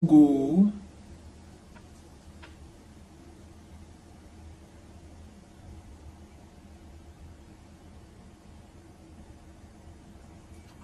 Go.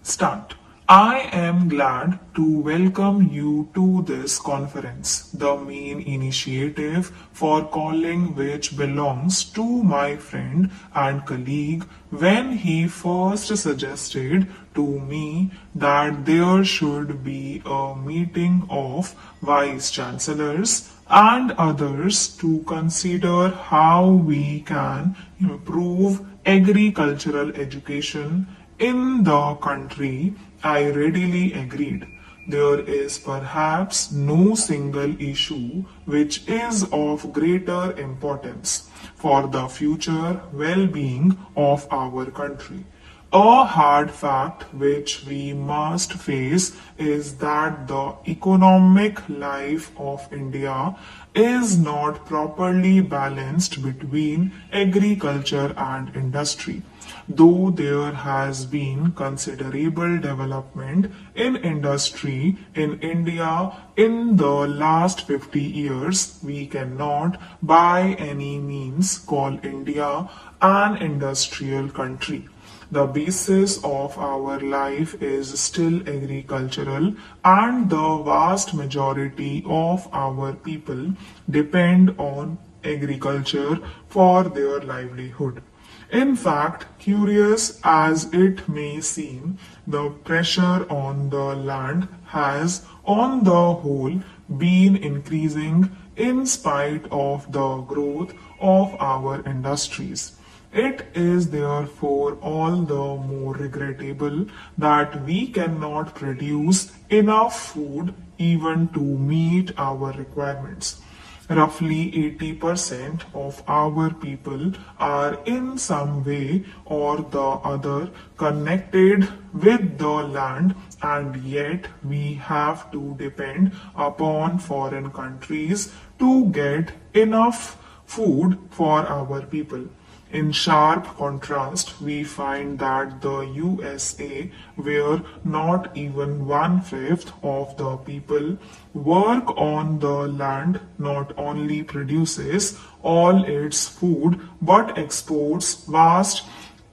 Start. I am glad to welcome you to this conference, the main initiative for calling which belongs to my friend and colleague when he first suggested to me that there should be a meeting of vice chancellors and others to consider how we can improve agricultural education in the country. I readily agreed. There is perhaps no single issue which is of greater importance for the future well being of our country. A hard fact which we must face is that the economic life of India is not properly balanced between agriculture and industry. Though there has been considerable development in industry in India in the last 50 years, we cannot by any means call India an industrial country. The basis of our life is still agricultural, and the vast majority of our people depend on agriculture for their livelihood. In fact, curious as it may seem, the pressure on the land has, on the whole, been increasing in spite of the growth of our industries. It is therefore all the more regrettable that we cannot produce enough food even to meet our requirements. Roughly 80% of our people are in some way or the other connected with the land, and yet we have to depend upon foreign countries to get enough food for our people. In sharp contrast, we find that the USA, where not even one-fifth of the people work on the land, not only produces all its food but exports vast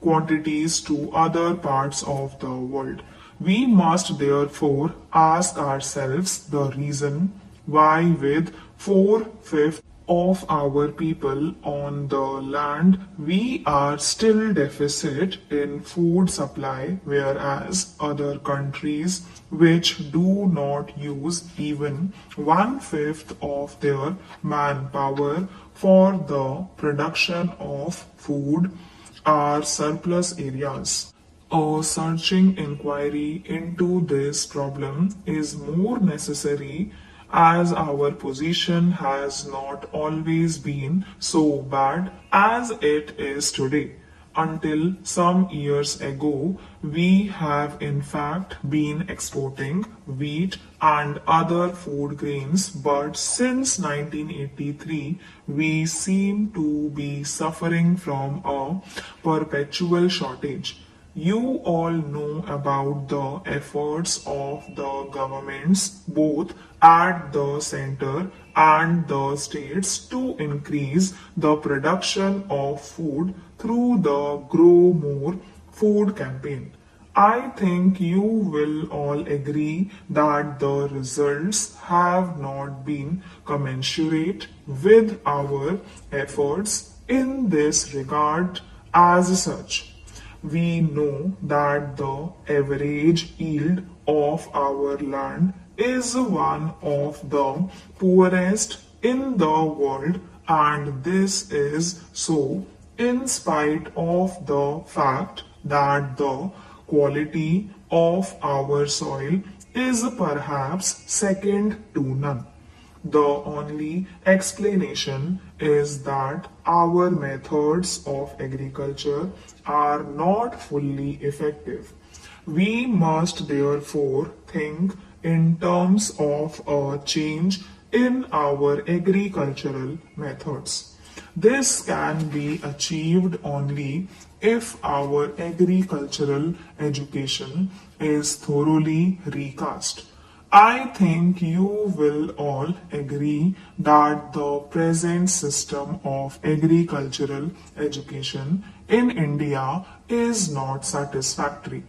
quantities to other parts of the world. We must therefore ask ourselves the reason why, with four-fifths of our people on the land, we are still deficit in food supply, whereas other countries which do not use even one-fifth of their manpower for the production of food are surplus areas. A searching inquiry into this problem is more necessary as our position has not always been so bad as it is today. Until some years ago, we have in fact been exporting wheat and other food grains, but since 1983, we seem to be suffering from a perpetual shortage. You all know about the efforts of the governments, both at the center and the states, to increase the production of food through the Grow More Food campaign. I think you will all agree that the results have not been commensurate with our efforts in this regard. As such, we know that the average yield of our land is one of the poorest in the world, and this is so in spite of the fact that the quality of our soil is perhaps second to none. The only explanation is that our methods of agriculture are not fully effective. We must therefore think in terms of a change in our agricultural methods. This can be achieved only if our agricultural education is thoroughly recast. I think you will all agree that the present system of agricultural education in India is not satisfactory.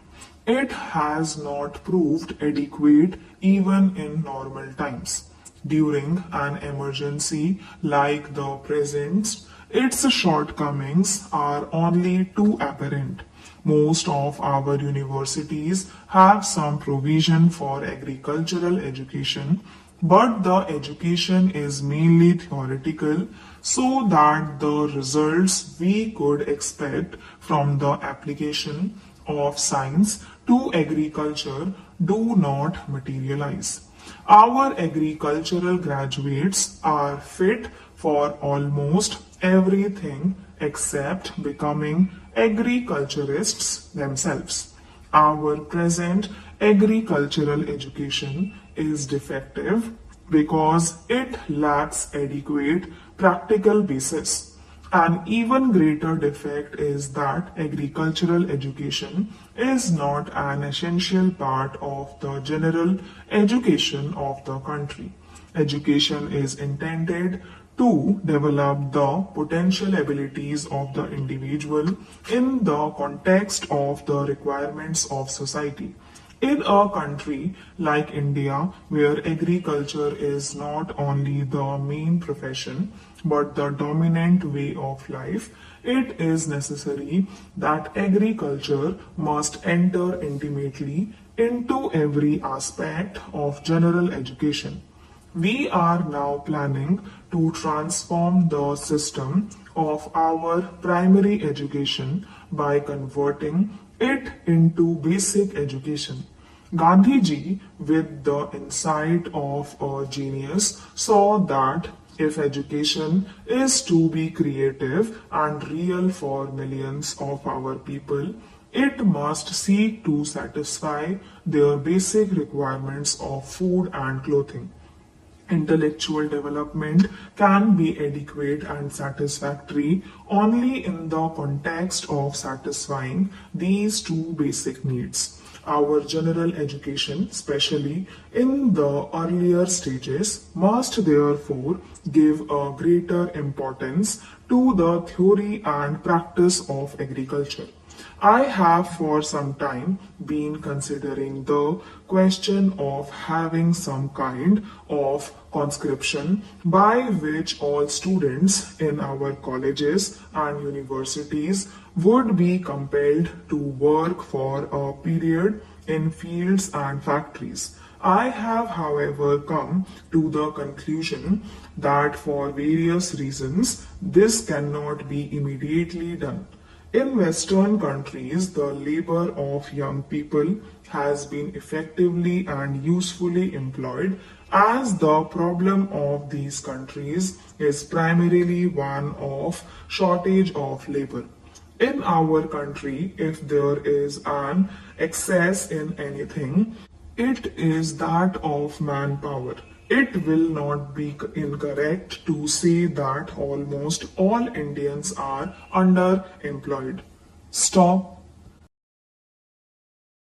It has not proved adequate even in normal times. During an emergency like the present, its shortcomings are only too apparent. Most of our universities have some provision for agricultural education, but the education is mainly theoretical, so that the results we could expect from the application of science to agriculture do not materialize. Our agricultural graduates are fit for almost everything except becoming agriculturists themselves. Our present agricultural education is defective because it lacks adequate practical basis. An even greater defect is that agricultural education is not an essential part of the general education of the country. Education is intended to develop the potential abilities of the individual in the context of the requirements of society. In a country like India, where agriculture is not only the main profession but the dominant way of life, it is necessary that agriculture must enter intimately into every aspect of general education. We are now planning to transform the system of our primary education by converting it into basic education. Gandhiji, with the insight of a genius, saw that if education is to be creative and real for millions of our people, it must seek to satisfy their basic requirements of food and clothing. Intellectual development can be adequate and satisfactory only in the context of satisfying these two basic needs. Our general education, especially in the earlier stages, must therefore give a greater importance to the theory and practice of agriculture. I have for some time been considering the question of having some kind of conscription by which all students in our colleges and universities would be compelled to work for a period in fields and factories. I have, however, come to the conclusion that for various reasons this cannot be immediately done. In Western countries, the labor of young people has been effectively and usefully employed, as the problem of these countries is primarily one of shortage of labor. In our country, if there is an excess in anything, it is that of manpower. It will not be incorrect to say that almost all Indians are underemployed. Stop